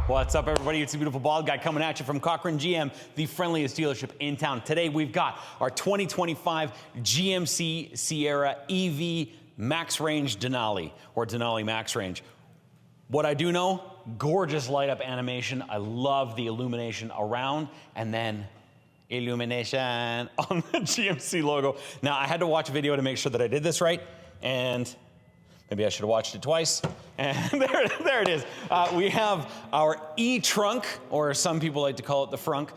What's up, everybody? It's the beautiful bald guy coming at you from Cochrane GM, the friendliest dealership in town. Today, we've got our 2025 GMC Sierra EV Max Range Denali, or Denali Max Range. What I do know, gorgeous light up animation. I love the illumination around, and then illumination on the GMC logo. Now, I had to watch a video to make sure that I did this right, and maybe I should have watched it twice. And there it is. We have our E-trunk, or some people like to call it the frunk.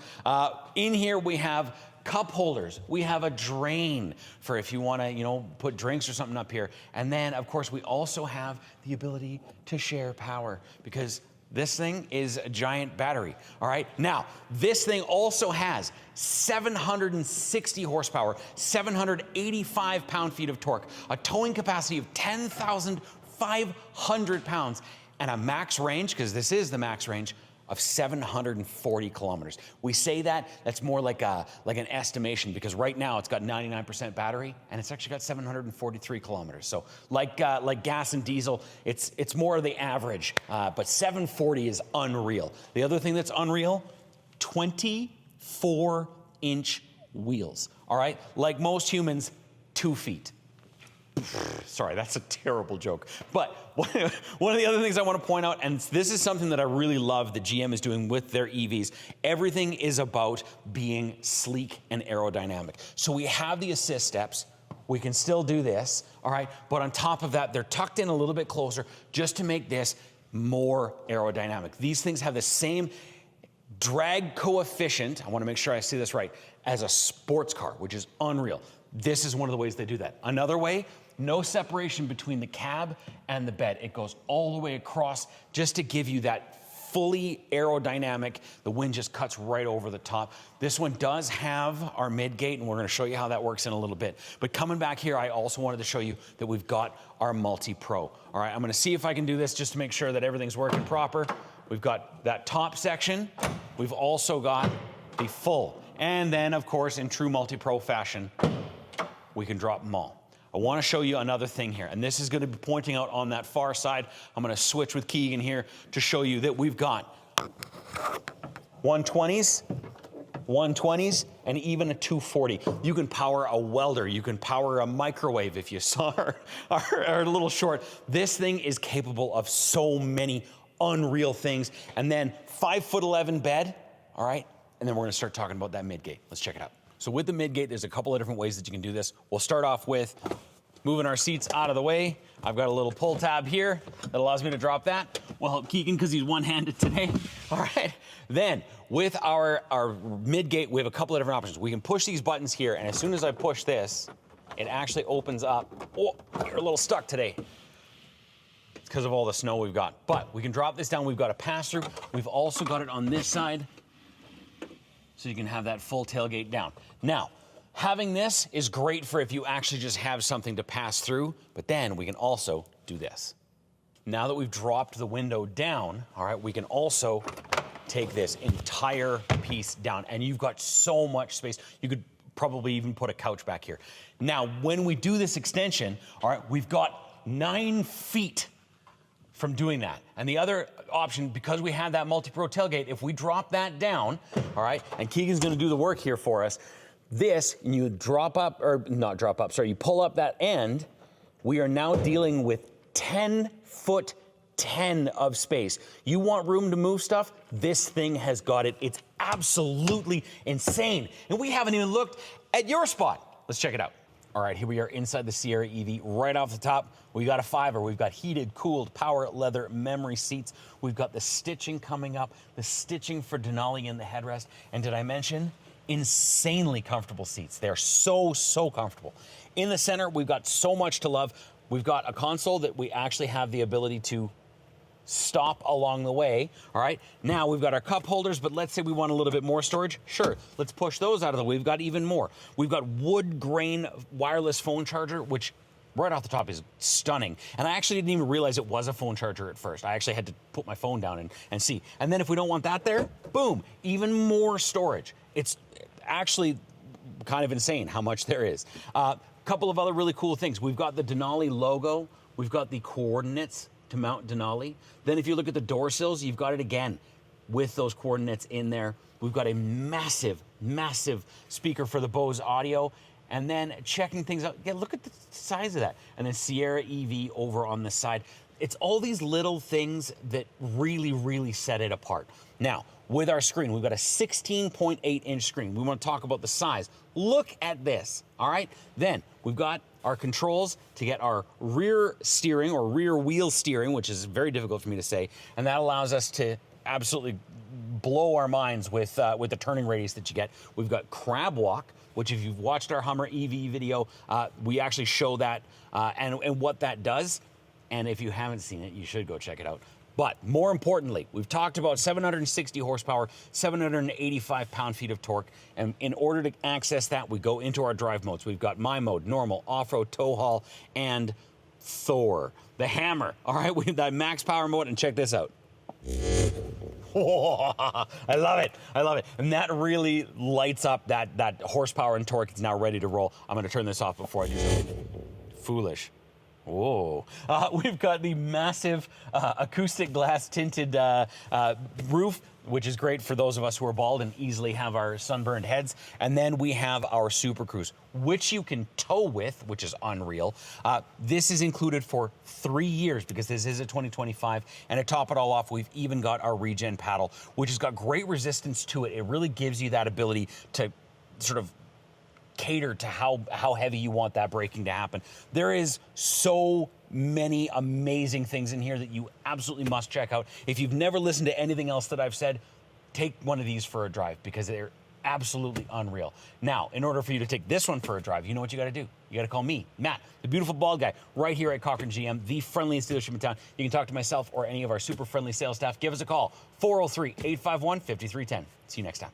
In here we have cup holders. We have a drain for if you want to, put drinks or something up here. And then, of course, we also have the ability to share power, because this thing is a giant battery, all right? Now, this thing also has 760 horsepower, 785 pound-feet of torque, a towing capacity of 10,500 pounds, and a max range, because this is the max range, of 740 kilometers. We say that's more like an estimation, because right now it's got 99% battery and it's actually got 743 kilometers. So like gas and diesel, it's more of the average, but 740 is unreal. The other thing that's unreal, 24-inch wheels, all right? Like most humans, 2 feet. Sorry, that's a terrible joke. But one of the other things I want to point out, and this is something that I really love that GM is doing with their EVs, everything is about being sleek and aerodynamic. So we have the assist steps. We can still do this, all right? But on top of that, they're tucked in a little bit closer just to make this more aerodynamic. These things have the same drag coefficient, I want to make sure I see this right, as a sports car, which is unreal. This is one of the ways they do that. Another way, no separation between the cab and the bed. It goes all the way across just to give you that fully aerodynamic. The wind just cuts right over the top. This one does have our mid-gate, and we're going to show you how that works in a little bit. But coming back here, I also wanted to show you that we've got our multi-pro. All right, I'm going to see if I can do this just to make sure that everything's working proper. We've got that top section. We've also got the full. And then, of course, in true multi-pro fashion, we can drop them all. I want to show you another thing here, and this is going to be pointing out on that far side. I'm going to switch with Keegan here to show you that we've got 120s, and even a 240. You can power a welder. You can power a microwave if you saw our little short. This thing is capable of so many unreal things. And then 5'11" bed, all right? And then we're going to start talking about that mid-gate. Let's check it out. So with the mid-gate, there's a couple of different ways that you can do this. We'll start off with moving our seats out of the way. I've got a little pull tab here that allows me to drop that. We'll help Keegan because he's one-handed today. All right. Then with our mid-gate, we have a couple of different options. We can push these buttons here, and as soon as I push this, it actually opens up. Oh, you're a little stuck today. It's because of all the snow we've got. But we can drop this down. We've got a pass-through. We've also got it on this side, so you can have that full tailgate down. Now, having this is great for if you actually just have something to pass through, but then we can also do this. Now that we've dropped the window down, all right, we can also take this entire piece down, and you've got so much space. You could probably even put a couch back here. Now, when we do this extension, all right, we've got 9 feet from doing that. And the other option, because we have that multi-pro tailgate, if we drop that down, all right, and Keegan's gonna do the work here for us, this, you drop up, or not drop up, sorry, you pull up that end, we are now dealing with 10'10" of space. You want room to move stuff? This thing has got it. It's absolutely insane. And we haven't even looked at your spot. Let's check it out. All right, here we are inside the Sierra EV. Right off the top, we got a fiver. We've got heated, cooled, power leather memory seats. We've got the stitching coming up, the stitching for Denali in the headrest. And did I mention? Insanely comfortable seats. They're so, so comfortable. In the center, we've got so much to love. We've got a console that we actually have the ability to stop along the way, all right? Now, we've got our cup holders, but let's say we want a little bit more storage. Sure, let's push those out of the way. We've got even more. We've got wood grain wireless phone charger, which right off the top is stunning. And I actually didn't even realize it was a phone charger at first. I actually had to put my phone down and see. And then if we don't want that there, boom, even more storage. It's actually kind of insane how much there is. Couple of other really cool things. We've got the Denali logo. We've got the coordinates to mount Denali. Then if you look at the door sills, you've got it again. with those coordinates in there. We've got a massive, massive speaker for the Bose audio. And then checking things out. Yeah, look at the size of that. And then Sierra EV over on the side. It's all these little things that really, really set it apart. Now, with our screen, we've got a 16.8-inch screen. We want to talk about the size. Look at this, all right? Then we've got our controls to get our rear steering or rear wheel steering, which is very difficult for me to say, and that allows us to absolutely blow our minds with the turning radius that you get. We've got crab walk, which if you've watched our Hummer EV video, we actually show that and what that does. And if you haven't seen it, you should go check it out. But more importantly, we've talked about 760 horsepower, 785 pound-feet of torque. And in order to access that, we go into our drive modes. We've got My Mode, Normal, Off-Road, Tow Haul, and Thor, the hammer. All right, we have that max power mode, and check this out. I love it. I love it. And that really lights up that horsepower and torque. It's now ready to roll. I'm going to turn this off before I do something foolish. Whoa. We've got the massive acoustic glass tinted roof, which is great for those of us who are bald and easily have our sunburned heads. And then we have our Super Cruise, which you can tow with, which is unreal. This is included for 3 years because this is a 2025. And to top it all off, we've even got our regen paddle, which has got great resistance to it. It really gives you that ability to sort of cater to how heavy you want that braking to happen. There is so many amazing things in here that you absolutely must check out. If you've never listened to anything else that I've said, take one of these for a drive because they're absolutely unreal. Now, in order for you to take this one for a drive, you know what you got to do. You got to call me, Matt, the beautiful bald guy, right here at Cochrane GM, the friendliest dealership in town. You can talk to myself or any of our super friendly sales staff. Give us a call, 403-851-5310. See you next time.